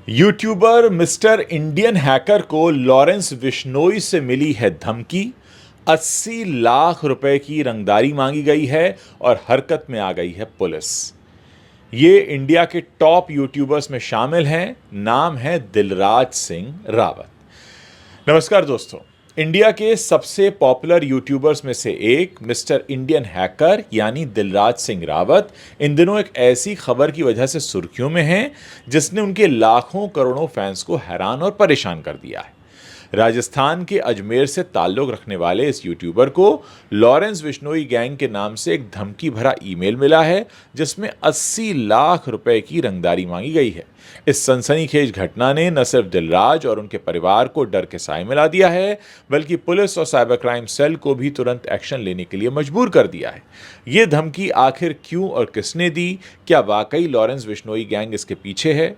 YouTuber mister Indian hacker को Lawrence Bishnoi से मिली है धमकी। 80 लाख रुपए की रंगदारी मांगी गई है और हरकत में आ गई है पुलिस। ये इंडिया के टॉप यूट्यूबर्स में शामिल हैं। नाम है दिलराज सिंह रावत। नमस्कार दोस्तों, इंडिया के सबसे पॉपुलर यूट्यूबर्स में से एक मिस्टर इंडियन हैकर यानी दिलराज सिंह रावत इन दिनों एक ऐसी खबर की वजह से सुर्खियों में हैं जिसने उनके लाखों करोड़ों फैंस को हैरान और परेशान कर दिया है। राजस्थान के अजमेर से ताल्लुक रखने वाले इस यूट्यूबर को लॉरेंस बिश्नोई गैंग के नाम से एक धमकी भरा ईमेल मिला है जिसमें 80 लाख रुपए की रंगदारी मांगी गई है। इस सनसनीखेज घटना ने न सिर्फ दिलराज और उनके परिवार को डर के साए मिला दिया है, बल्कि पुलिस और साइबर क्राइम सेल को भी तुरंत एक्शन लेने के लिए मजबूर कर दिया है। यह धमकी आखिर क्यों और किसने दी? क्या वाकई लॉरेंस बिश्नोई गैंग इसके पीछे है?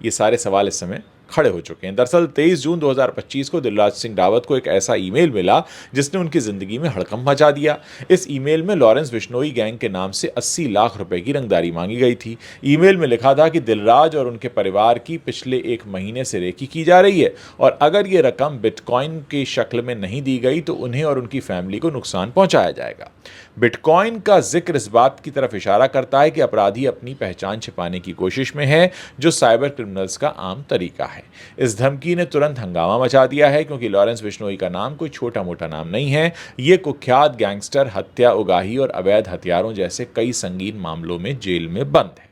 ये सारे सवाल इस समय खड़े हो चुके हैं। दरअसल 23 जून 2025 को दिलराज सिंह रावत को एक ऐसा ईमेल मिला जिसने उनकी जिंदगी में हड़कंप मचा दिया। इस ईमेल में लॉरेंस बिश्नोई गैंग के नाम से 80 लाख रुपए की रंगदारी मांगी गई थी। ईमेल में लिखा था कि दिलराज और उनके परिवार की पिछले 1 महीने से रेकी की जा रही है और अगर ये रकम बिटकॉइन की शक्ल में नहीं दी गई तो उन्हें और उनकी फैमिली को नुकसान पहुंचाया जाएगा। बिटकॉइन का जिक्र इस बात की तरफ इशारा करता है कि अपराधी अपनी पहचान छिपाने की कोशिश में है, जो साइबर क्रिमिनल्स का आम तरीका है। इस धमकी ने तुरंत हंगामा मचा दिया है क्योंकि लॉरेंस बिश्नोई का नाम कोई छोटा मोटा नाम नहीं है। ये कुख्यात गैंगस्टर हत्या, उगाही और अवैध हथियारों जैसे कई संगीन मामलों में जेल में बंद है।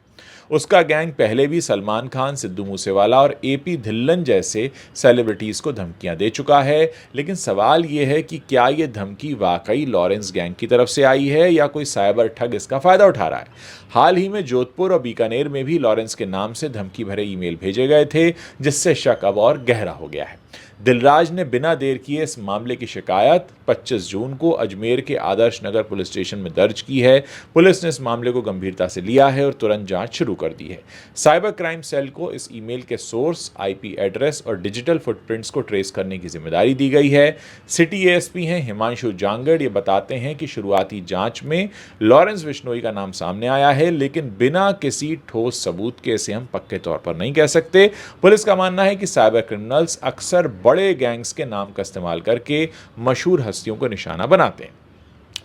उसका गैंग पहले भी सलमान खान, सिद्धू मूसेवाला और एपी धिल्लन जैसे सेलिब्रिटीज को धमकियां दे चुका है। लेकिन सवाल यह है कि क्या यह धमकी वाकई लॉरेंस गैंग की तरफ से आई है या कोई साइबर ठग इसका फायदा उठा रहा है। हाल ही में जोधपुर और बीकानेर में भी लॉरेंस के नाम से धमकी भरे ईमेल भेजे गए थे, जिससे शक अब और गहरा हो गया है। दिलराज ने बिना देर किए इस मामले की शिकायत 25 जून को अजमेर के आदर्श नगर पुलिस स्टेशन में दर्ज की है। पुलिस ने इस मामले को गंभीरता से लिया है और तुरंत जांच शुरू कर दी है। साइबर क्राइम सेल को इस ईमेल के सोर्स, आईपी एड्रेस और डिजिटल फुटप्रिंट्स को ट्रेस करने की जिम्मेदारी दी गई है। सिटी एएसपी हैं हिमांशु जांगड़, ये बताते हैं कि शुरुआती जांच में लॉरेंस बिश्नोई का नाम सामने आया है, लेकिन बिना किसी ठोस सबूत के इसे हम पक्के तौर पर नहीं कह सकते। पुलिस का मानना है कि साइबर क्रिमिनल्स अक्सर बड़े गैंग्स के नाम का इस्तेमाल करके मशहूर हस्तियों को निशाना बनाते हैं,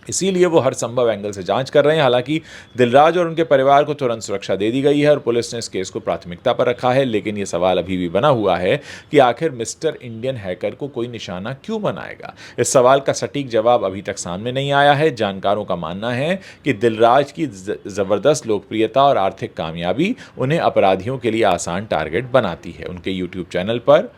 इसीलिए वो हर संभव एंगल से जांच कर रहे हैं। हालांकि दिलराज और उनके परिवार को तुरंत सुरक्षा दे दी गई है और पुलिस ने इस केस को प्राथमिकता पर रखा है। लेकिन ये सवाल अभी भी बना हुआ है कि आखिर मिस्टर इंडियन हैकर को कोई निशाना क्यों बनाएगा। इस सवाल का सटीक जवाब अभी तक सामने नहीं आया है। जानकारों का मानना है कि दिलराज की जबरदस्त लोकप्रियता और आर्थिक कामयाबी उन्हें अपराधियों के लिए आसान टारगेट बनाती है। उनके यूट्यूब चैनल पर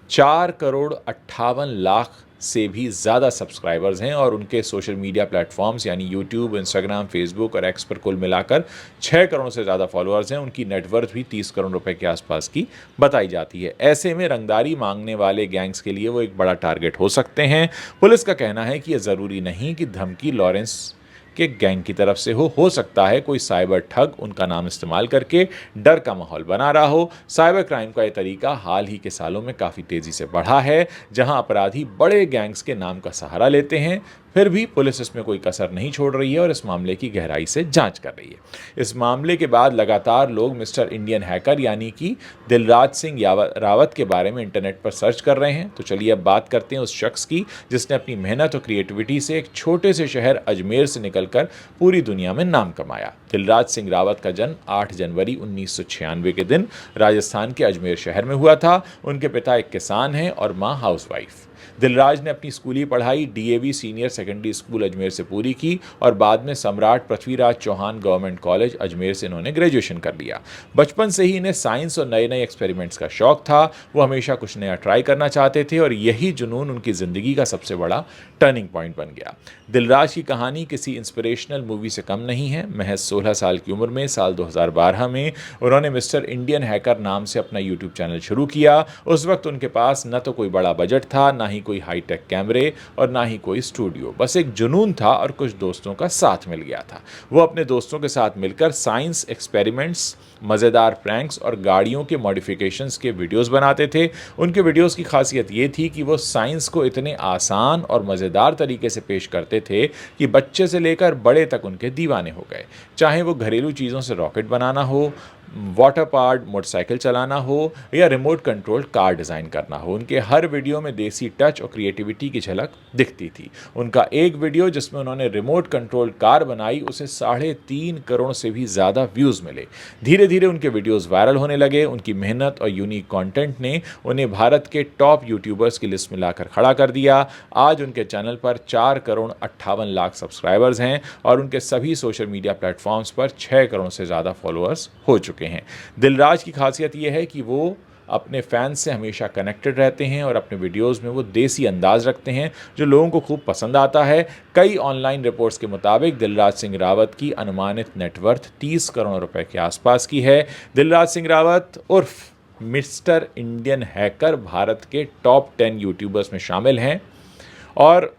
4,58,00,000 से भी ज़्यादा सब्सक्राइबर्स हैं और उनके सोशल मीडिया प्लेटफॉर्म्स यानी यूट्यूब, इंस्टाग्राम, फेसबुक और एक्स पर कुल मिलाकर 6 करोड़ से ज़्यादा फॉलोअर्स हैं। उनकी नेटवर्थ भी 30 करोड़ रुपए के आसपास की बताई जाती है। ऐसे में रंगदारी मांगने वाले गैंग्स के लिए वो एक बड़ा टारगेट हो सकते हैं। पुलिस का कहना है कि यह ज़रूरी नहीं कि धमकी लॉरेंस के गैंग की तरफ से हो सकता है कोई साइबर ठग उनका नाम इस्तेमाल करके डर का माहौल बना रहा हो। साइबर क्राइम का यह तरीका हाल ही के सालों में काफ़ी तेज़ी से बढ़ा है, जहां अपराधी बड़े गैंग्स के नाम का सहारा लेते हैं। फिर भी पुलिस इसमें कोई कसर नहीं छोड़ रही है और इस मामले की गहराई से जांच कर रही है। इस मामले के बाद लगातार लोग मिस्टर इंडियन हैकर यानी कि दिलराज सिंह रावत के बारे में इंटरनेट पर सर्च कर रहे हैं। तो चलिए अब बात करते हैं उस शख्स की जिसने अपनी मेहनत और क्रिएटिविटी से एक छोटे से शहर अजमेर से निकलकर पूरी दुनिया में नाम कमाया। दिलराज सिंह रावत का जन्म 8 जनवरी 1996 के दिन राजस्थान के अजमेर शहर में हुआ था। उनके पिता एक किसान हैं और माँ हाउसवाइफ। दिलराज ने अपनी स्कूली पढ़ाई DAV senior secondary school Ajmer से पूरी की और बाद में सम्राट पृथ्वीराज चौहान गवर्नमेंट कॉलेज अजमेर से इन्होंने ग्रेजुएशन कर लिया। बचपन से ही इन्हें साइंस और नए नए एक्सपेरिमेंट्स का शौक था। वो हमेशा कुछ नया ट्राई करना चाहते थे और यही जुनून उनकी ज़िंदगी का सबसे बड़ा टर्निंग पॉइंट बन गया। दिलराज की कहानी किसी इंस्पिरेशनल मूवी से कम नहीं है। महज 16 साल की उम्र में साल 2012 में उन्होंने मिस्टर इंडियन हैकर नाम से अपना यूट्यूब चैनल शुरू किया। उस वक्त उनके पास न तो कोई बड़ा बजट था, ना ही कोई हाईटेक कैमरे और ना ही कोई स्टूडियो। बस एक जुनून था और कुछ दोस्तों का साथ मिल गया था। वो अपने दोस्तों के साथ मिलकर साइंस एक्सपेरिमेंट्स, मज़ेदार प्रैंक्स और गाड़ियों के मॉडिफिकेशंस के वीडियोस बनाते थे। उनके वीडियोस की खासियत ये थी कि वो साइंस को इतने आसान और मज़ेदार तरीके से पेश करते थे कि बच्चे से लेकर बड़े तक उनके दीवाने हो गए। चाहे वो घरेलू चीज़ों से रॉकेट बनाना हो, वाटर पार्ट मोटरसाइकिल चलाना हो या रिमोट कंट्रोल कार डिज़ाइन करना हो, उनके हर वीडियो में देसी टच और क्रिएटिविटी की झलक दिखती थी। उनका एक वीडियो जिसमें उन्होंने रिमोट कंट्रोल कार बनाई, उसे 3.5 करोड़ से भी ज़्यादा व्यूज़ मिले। धीरे धीरे उनके वीडियोज़ वायरल होने लगे। उनकी मेहनत और यूनिक कंटेंट ने उन्हें भारत के टॉप यूट्यूबर्स की लिस्ट में लाकर खड़ा कर दिया। आज उनके चैनल पर 4,58,00,000 सब्सक्राइबर्स हैं और उनके सभी सोशल मीडिया प्लेटफॉर्म्स पर 6 करोड़ से ज़्यादा फॉलोअर्स हो चुके हैं। दिलराज की खासियत यह है कि वो अपने फैंस से हमेशा कनेक्टेड रहते हैं और अपने वीडियोस में वो देसी अंदाज रखते हैं जो लोगों को खूब पसंद आता है। कई ऑनलाइन रिपोर्ट्स के मुताबिक दिलराज सिंह रावत की अनुमानित नेटवर्थ 30 करोड़ रुपए के आसपास की है। दिलराज सिंह रावत उर्फ मिस्टर इंडियन हैकर भारत के टॉप 10 यूट्यूबर्स में शामिल हैं और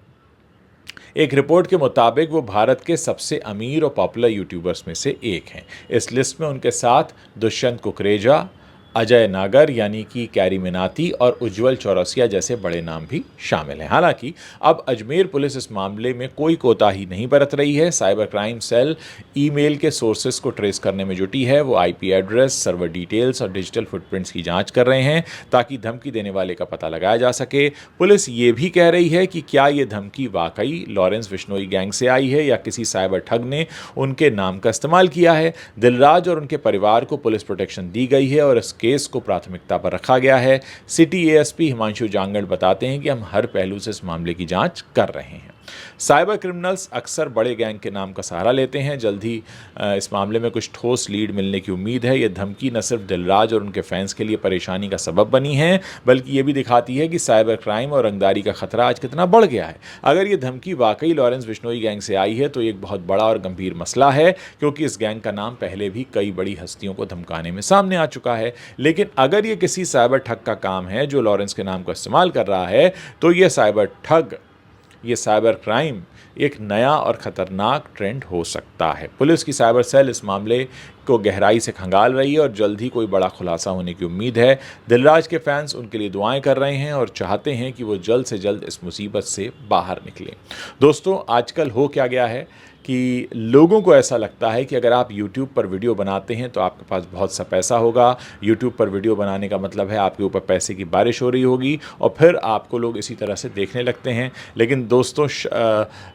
एक रिपोर्ट के मुताबिक वो भारत के सबसे अमीर और पॉपुलर यूट्यूबर्स में से एक हैं। इस लिस्ट में उनके साथ दुष्यंत कुकरेजा, अजय नागर यानी कि कैरी मिनाती और उज्जवल चौरसिया जैसे बड़े नाम भी शामिल हैं। हालांकि अब अजमेर पुलिस इस मामले में कोई कोताही नहीं बरत रही है। साइबर क्राइम सेल ईमेल के सोर्सेस को ट्रेस करने में जुटी है। वो आईपी एड्रेस, सर्वर डिटेल्स और डिजिटल फुटप्रिंट्स की जांच कर रहे हैं ताकि धमकी देने वाले का पता लगाया जा सके। पुलिस ये भी कह रही है कि क्या ये धमकी वाकई लॉरेंस बिश्नोई गैंग से आई है या किसी साइबर ठग ने उनके नाम का इस्तेमाल किया है। दिलराज और उनके परिवार को पुलिस प्रोटेक्शन दी गई है और इस केस को प्राथमिकता पर रखा गया है। सिटी एएसपी हिमांशु जांगड़ बताते हैं कि हम हर पहलू से इस मामले की जांच कर रहे हैं। साइबर क्रिमिनल्स अक्सर बड़े गैंग के नाम का सहारा लेते हैं। जल्द ही इस मामले में कुछ ठोस लीड मिलने की उम्मीद है। यह धमकी न सिर्फ दिलराज और उनके फैंस के लिए परेशानी का सबब बनी है, बल्कि ये भी दिखाती है कि साइबर क्राइम और रंगदारी का खतरा आज कितना बढ़ गया है। अगर ये धमकी वाकई लॉरेंस बिश्नोई गैंग से आई है तो एक बहुत बड़ा और गंभीर मसला है, क्योंकि इस गैंग का नाम पहले भी कई बड़ी हस्तियों को धमकाने में सामने आ चुका है। लेकिन अगर ये किसी साइबर ठग का काम है जो लॉरेंस के नाम का इस्तेमाल कर रहा है, तो ये साइबर ठग, ये साइबर क्राइम एक नया और ख़तरनाक ट्रेंड हो सकता है। पुलिस की साइबर सेल इस मामले को गहराई से खंगाल रही है और जल्द ही कोई बड़ा खुलासा होने की उम्मीद है। दिलराज के फैंस उनके लिए दुआएं कर रहे हैं और चाहते हैं कि वो जल्द से जल्द इस मुसीबत से बाहर निकलें। दोस्तों, आजकल हो क्या गया है कि लोगों को ऐसा लगता है कि अगर आप YouTube पर वीडियो बनाते हैं तो आपके पास बहुत सा पैसा होगा। YouTube पर वीडियो बनाने का मतलब है आपके ऊपर पैसे की बारिश हो रही होगी और फिर आपको लोग इसी तरह से देखने लगते हैं। लेकिन दोस्तों,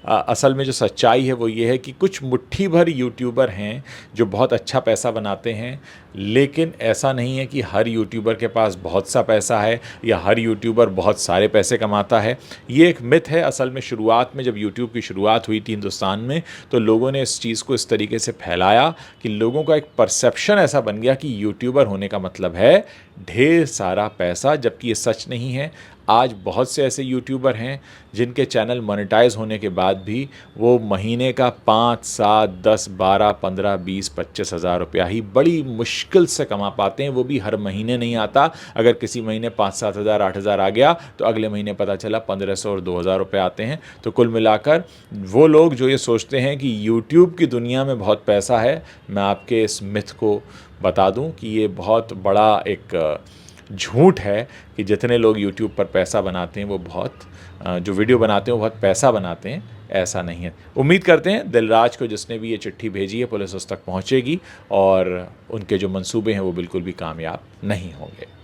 असल में जो सच्चाई है वो ये है कि कुछ मुट्ठी भर यूट्यूबर हैं जो बहुत अच्छा पैसा बनाते हैं, लेकिन ऐसा नहीं है कि हर यूट्यूबर के पास बहुत सा पैसा है या हर यूट्यूबर बहुत सारे पैसे कमाता है। ये एक मिथ है। असल में शुरुआत में जब यूट्यूब की शुरुआत हुई थी हिंदुस्तान में, तो लोगों ने इस चीज़ को इस तरीके से फैलाया कि लोगों का एक परसेप्शन ऐसा बन गया कि यूट्यूबर होने का मतलब है ढेर सारा पैसा, जबकि ये सच नहीं है। आज बहुत से ऐसे यूट्यूबर हैं जिनके चैनल मोनेटाइज होने के बाद भी वो महीने का 5, 7, 10, 12, 15, 20, 25 हज़ार रुपया ही बड़ी मुश्किल से कमा पाते हैं। वो भी हर महीने नहीं आता। अगर किसी महीने 5, 7 हज़ार, 8 हज़ार आ गया तो अगले महीने पता चला 1500 और 2000 रुपये आते हैं। तो कुल मिलाकर वो लोग जो ये सोचते हैं कि यूट्यूब की दुनिया में बहुत पैसा है, मैं आपके इस मिथ को बता दूं कि ये बहुत बड़ा एक झूठ है कि जितने लोग YouTube पर पैसा बनाते हैं वो बहुत जो वीडियो बनाते हैं वो बहुत पैसा बनाते हैं। ऐसा नहीं है। उम्मीद करते हैं दिलराज को, जिसने भी ये चिट्ठी भेजी है, पुलिस उस तक पहुंचेगी और उनके जो मंसूबे हैं वो बिल्कुल भी कामयाब नहीं होंगे।